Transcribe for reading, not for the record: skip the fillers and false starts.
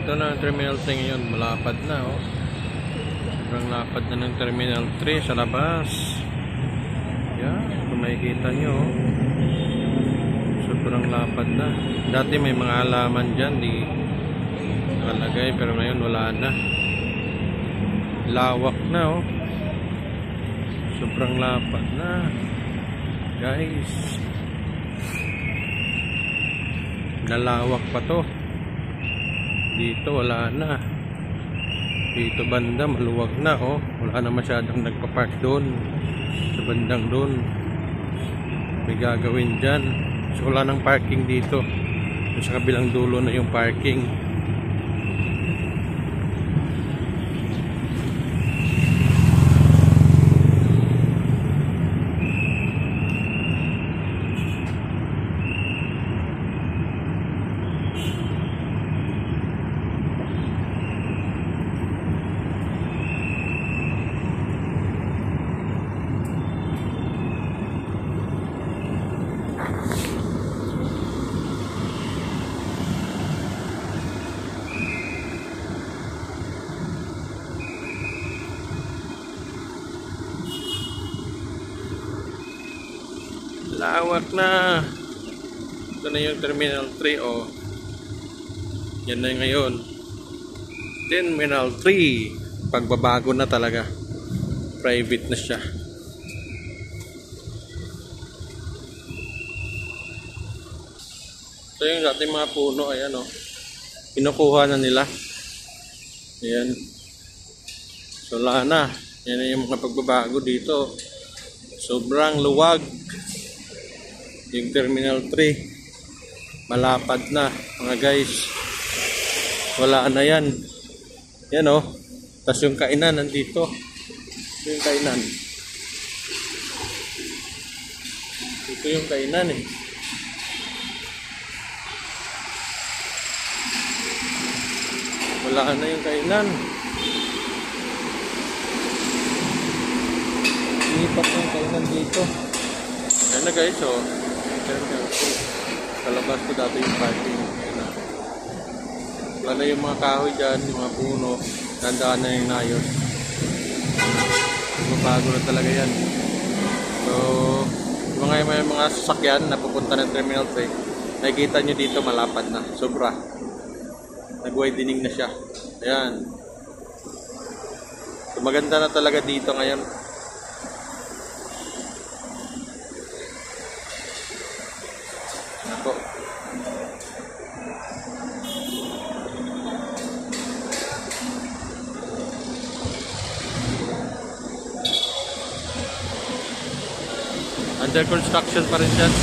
Ito na ang Terminal 3 ngayon. Malapad na, oh. Sobrang lapad na ng Terminal 3 sa labas. Yan, kung makikita nyo, oh. Sobrang lapad na. Dati may mga halaman dyan, di nakalagay, pero ngayon wala na. Lawak na, oh. Sobrang lapad na, guys. Nalawak pa to. Dito wala na. Dito banda maluwag na, oh. Wala na masyadong nagpa-park doon. Sa bandang doon may gagawin dyan. So wala nang parking dito. Sa kabilang dulo na yung parking. Lawak na. Ito na yung Terminal 3, oh. Yan na ngayon. Terminal 3. Pagbabago na talaga. Private na siya. Ito yung dating mga puno. Ayan, oh. Kinukuha na nila. Ayan. So, wala na. Yan na yung mga pagbabago dito. Sobrang luwag. Yung Terminal 3 malapad na, mga guys. Wala na yan. Yan, oh. Tapos yung kainan nandito. Ito yung kainan. Ito yung kainan, eh. Wala na yung kainan. Lipat yung kainan dito. Yan na, guys, oh. Kalabas ko dati yung parking. Wala na yung mga kahoy dyan, yung mga puno. Tandaan na yung nayos. Mabago na talaga yan. So, may mga sasakyan na pupunta ng Terminal 3. Nakikita nyo dito malapad na. Sobra. Nag-widening na siya. Ayan. So, maganda na talaga dito ngayon. Ako. Under construction pa rin dyan.